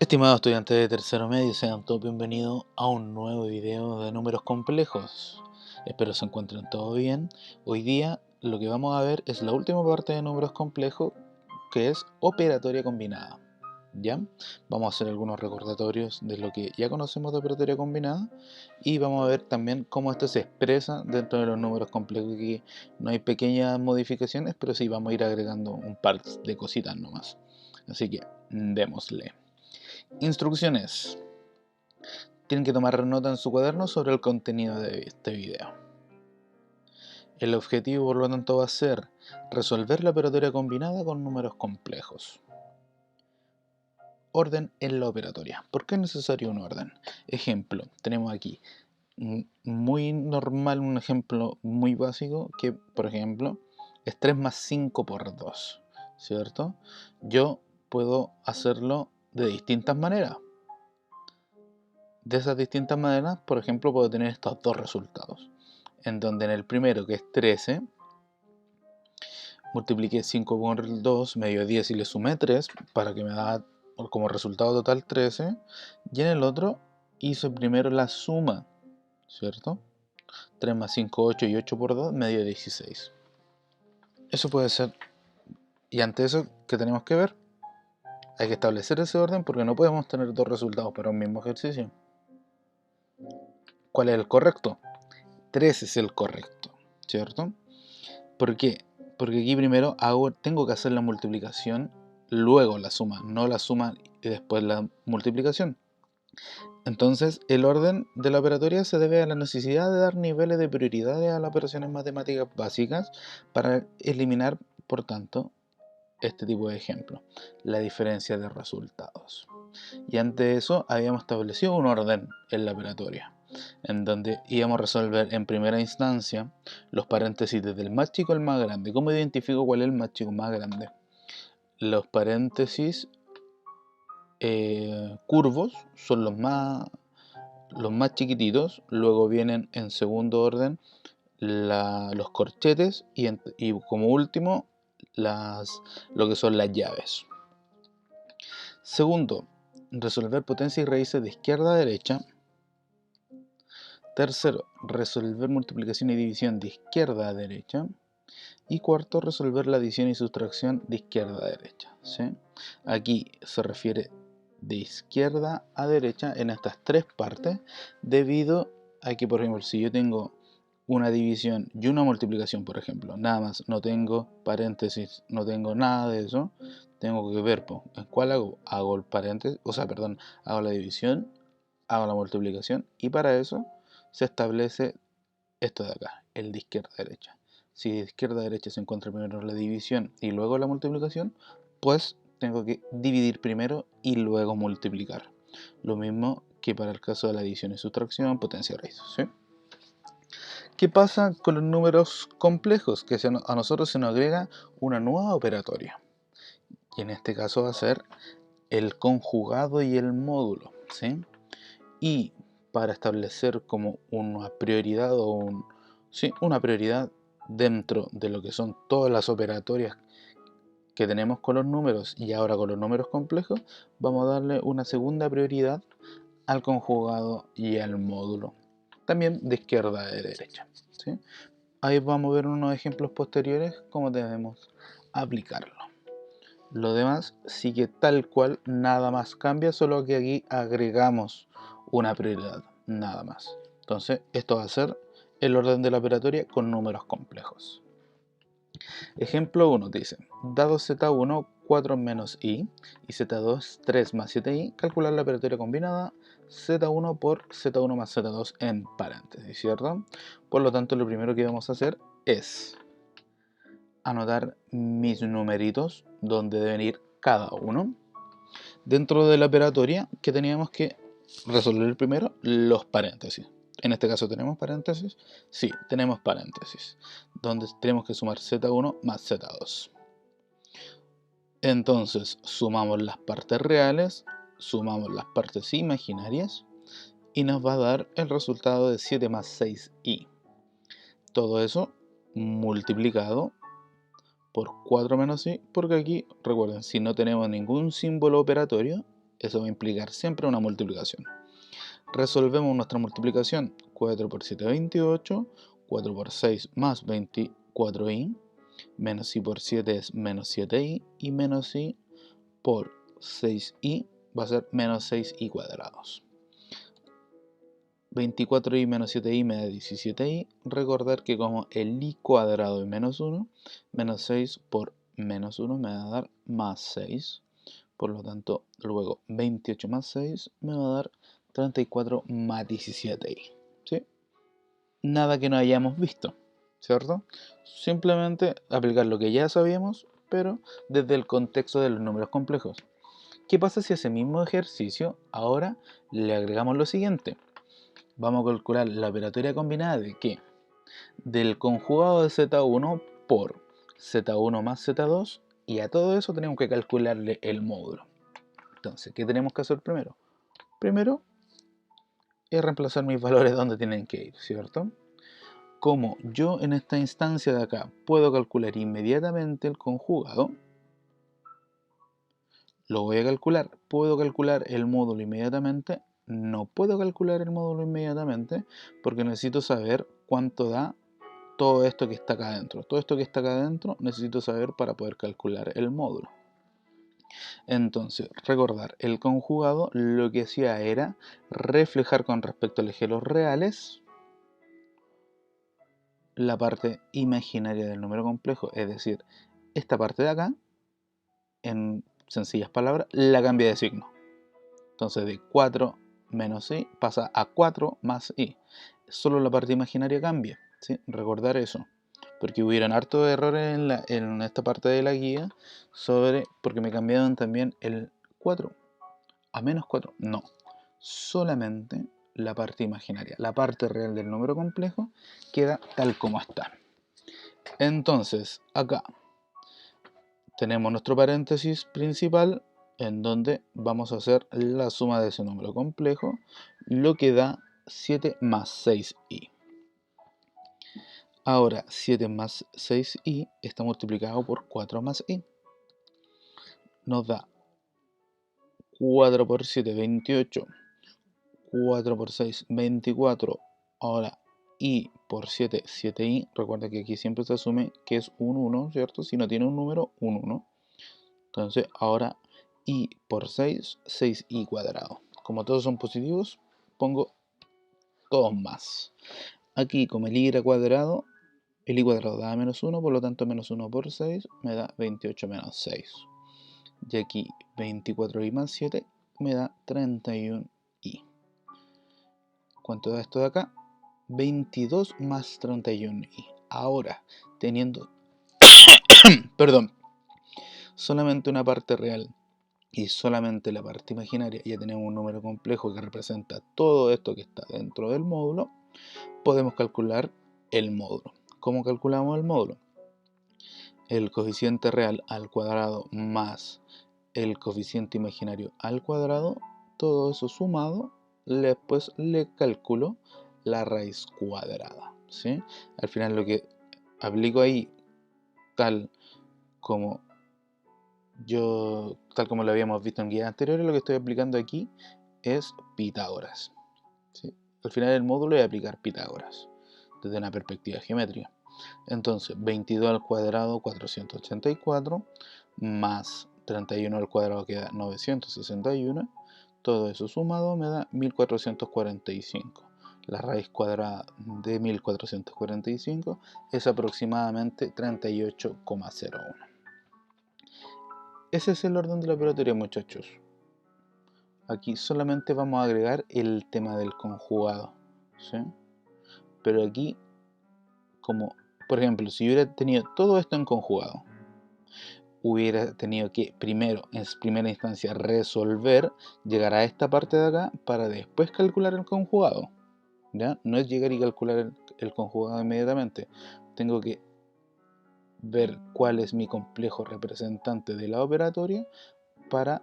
Estimados estudiantes de tercero medio, sean todos bienvenidos a un nuevo video de números complejos. Espero se encuentren todos bien. Hoy día lo que vamos a ver es la última parte de números complejos, que es operatoria combinada. ¿Ya? Vamos a hacer algunos recordatorios de lo que ya conocemos de operatoria combinada y vamos a ver también cómo esto se expresa dentro de los números complejos. Aquí no hay pequeñas modificaciones, pero sí vamos a ir agregando un par de cositas nomás. Así que démosle. Instrucciones. Tienen que tomar nota en su cuaderno sobre el contenido de este video. El objetivo, por lo tanto, va a ser resolver la operatoria combinada con números complejos. Orden en la operatoria. ¿Por qué es necesario un orden? Ejemplo, tenemos aquí muy normal, un ejemplo muy básico, que por ejemplo es 3 más 5 por 2, ¿cierto? Yo puedo hacerlo de distintas maneras. De esas distintas maneras, por ejemplo, puedo tener estos dos resultados, en donde en el primero, que es 13, multipliqué 5 por 2, me dio 10 y le sumé 3, para que me da como resultado total 13, y en el otro hice primero la suma, ¿cierto? 3 más 5, 8, y 8 por 2 me dio 16. Eso puede ser, y ante eso, ¿qué tenemos que ver? Hay que establecer ese orden porque no podemos tener dos resultados para un mismo ejercicio. ¿Cuál es el correcto? 3 es el correcto, ¿cierto? ¿Por qué? Porque aquí primero tengo que hacer la multiplicación, luego la suma, no la suma y después la multiplicación. Entonces, el orden de la operatoria se debe a la necesidad de dar niveles de prioridades a las operaciones matemáticas básicas para eliminar, por tanto, este tipo de ejemplo, la diferencia de resultados. Y ante eso habíamos establecido un orden en la operatoria, en donde íbamos a resolver en primera instancia los paréntesis desde el más chico al más grande. ¿Cómo identifico cuál es el más chico más grande? Los paréntesis curvos son los más chiquititos, luego vienen en segundo orden los corchetes y como último lo que son las llaves. Segundo, resolver potencia y raíces de izquierda a derecha. Tercero, resolver multiplicación y división de izquierda a derecha. Y cuarto, resolver la adición y sustracción de izquierda a derecha, ¿sí? Aquí se refiere de izquierda a derecha en estas tres partes, debido a que, por ejemplo, si yo tengo una división y una multiplicación, por ejemplo, nada más, no tengo paréntesis, no tengo nada de eso, tengo que ver, ¿en cuál hago? Hago el paréntesis, hago la división, hago la multiplicación, y para eso se establece esto de acá, el de izquierda a derecha. Si de izquierda a derecha se encuentra primero la división y luego la multiplicación, pues tengo que dividir primero y luego multiplicar. Lo mismo que para el caso de la adición y sustracción, potencia y raíces, ¿sí? ¿Qué pasa con los números complejos? Que a nosotros se nos agrega una nueva operatoria. Y en este caso va a ser el conjugado y el módulo, ¿sí? Y para establecer como una prioridad una prioridad dentro de lo que son todas las operatorias que tenemos con los números y ahora con los números complejos, vamos a darle una segunda prioridad al conjugado y al módulo, también de izquierda a derecha, ¿sí? Ahí vamos a ver unos ejemplos posteriores cómo debemos aplicarlo. Lo demás sigue tal cual, nada más cambia, solo que aquí agregamos una prioridad, nada más. Entonces, esto va a ser el orden de la operatoria con números complejos. Ejemplo 1 dice, dado z1, 4 menos i, y z2, 3 más 7i, calcular la operatoria combinada z1 por z1 más z2 en paréntesis, ¿cierto? Por lo tanto, lo primero que vamos a hacer es anotar mis numeritos donde deben ir cada uno. Dentro de la operatoria que teníamos que resolver primero los paréntesis. En este caso tenemos paréntesis. Sí, tenemos paréntesis, donde tenemos que sumar z1 más z2. Entonces sumamos las partes reales, sumamos las partes imaginarias y nos va a dar el resultado de 7 más 6i. Todo eso multiplicado por 4 menos i, porque aquí, recuerden, si no tenemos ningún símbolo operatorio, Eso va a implicar siempre una multiplicación. Resolvemos nuestra multiplicación. 4 por 7, 28. 4 por 6 más 24i. Menos i por 7 es menos 7i. Y menos i por 6i va a ser menos 6i cuadrados. 24i menos 7i me da 17i. Recordar que como el i cuadrado es menos 1, menos 6 por menos 1 me va a dar más 6. Por lo tanto, luego 28 más 6 me va a dar 34 más 17i. ¿Sí? Nada que no hayamos visto, ¿cierto? Simplemente aplicar lo que ya sabíamos, pero desde el contexto de los números complejos. ¿Qué pasa si a ese mismo ejercicio ahora le agregamos lo siguiente? Vamos a calcular la operatoria combinada de ¿qué? Del conjugado de Z1 por Z1 más Z2, y a todo eso tenemos que calcularle el módulo. Entonces, ¿qué tenemos que hacer primero? Primero es reemplazar mis valores donde tienen que ir, ¿cierto? Como yo en esta instancia de acá puedo calcular inmediatamente el conjugado, lo voy a calcular. ¿Puedo calcular el módulo inmediatamente? No puedo calcular el módulo inmediatamente porque necesito saber cuánto da todo esto que está acá adentro. Todo esto que está acá adentro necesito saber para poder calcular el módulo. Entonces, recordar, el conjugado lo que hacía era reflejar con respecto al eje de los reales la parte imaginaria del número complejo, es decir, esta parte de acá, en sencillas palabras, la cambia de signo. Entonces de 4 menos i pasa a 4 más i. Solo la parte imaginaria cambia, ¿sí? Recordar eso. Porque hubieron hartos errores en esta parte de la guía porque me cambiaron también el 4 a menos 4. No, solamente la parte imaginaria. La parte real del número complejo queda tal como está. Entonces, acá tenemos nuestro paréntesis principal en donde vamos a hacer la suma de ese número complejo, lo que da 7 más 6i. Ahora 7 más 6i está multiplicado por 4 más i. Nos da 4 por 7, 28. 4 por 6, 24. Ahora i por 7, 7i. Recuerda que aquí siempre se asume que es un 1, ¿cierto? Si no tiene un número, un 1. Entonces ahora i por 6, 6i cuadrado. Como todos son positivos, pongo todos más. Aquí, como el i cuadrado da menos 1, por lo tanto menos 1 por 6 me da 28 menos 6. Y aquí 24i más 7 me da 31i. ¿Cuánto da esto de acá? 22 más 31i. Ahora, teniendo perdón, solamente una parte real y solamente la parte imaginaria, ya tenemos un número complejo que representa todo esto que está dentro del módulo, podemos calcular el módulo. ¿Cómo calculamos el módulo? El coeficiente real al cuadrado más el coeficiente imaginario al cuadrado, todo eso sumado, después le calculo la raíz cuadrada, ¿sí? Al final lo que aplico ahí, tal como lo habíamos visto en guías anteriores, lo que estoy aplicando aquí es Pitágoras, ¿sí? Al final del módulo es aplicar Pitágoras desde una perspectiva geométrica. Entonces 22 al cuadrado 484 más 31 al cuadrado queda 961. Todo eso sumado me da 1445. La raíz cuadrada de 1445 es aproximadamente 38,01. Ese es el orden de la operatoria, muchachos. Aquí solamente vamos a agregar el tema del conjugado, ¿sí? Pero aquí, como por ejemplo, si hubiera tenido todo esto en conjugado, hubiera tenido que primero, en primera instancia, resolver, llegar a esta parte de acá para después calcular el conjugado, ¿ya? No es llegar y calcular el conjugado inmediatamente. Tengo que ver cuál es mi complejo representante de la operatoria para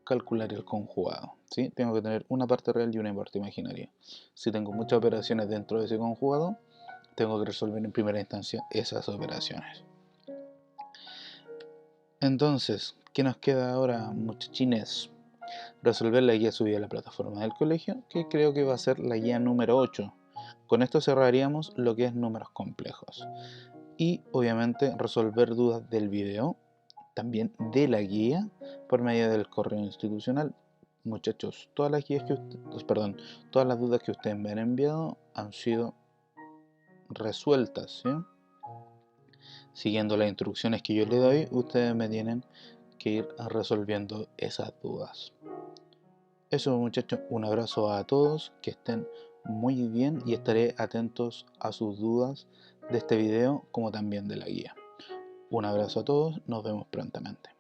calcular el conjugado, ¿sí? Tengo que tener una parte real y una parte imaginaria. Si tengo muchas operaciones dentro de ese conjugado, tengo que resolver en primera instancia esas operaciones. Entonces, ¿qué nos queda ahora, muchachines? Resolver la guía subida a la plataforma del colegio, que creo que va a ser la guía número 8. Con esto cerraríamos lo que es números complejos. Y obviamente resolver dudas del video, también de la guía, por medio del correo institucional. Muchachos, todas las guías que todas las dudas que ustedes me han enviado han sido resueltas, ¿sí? Siguiendo las instrucciones que yo les doy, ustedes me tienen que ir resolviendo esas dudas. Eso, muchachos, un abrazo a todos, que estén muy bien y estaré atentos a sus dudas de este video como también de la guía. Un abrazo a todos, nos vemos prontamente.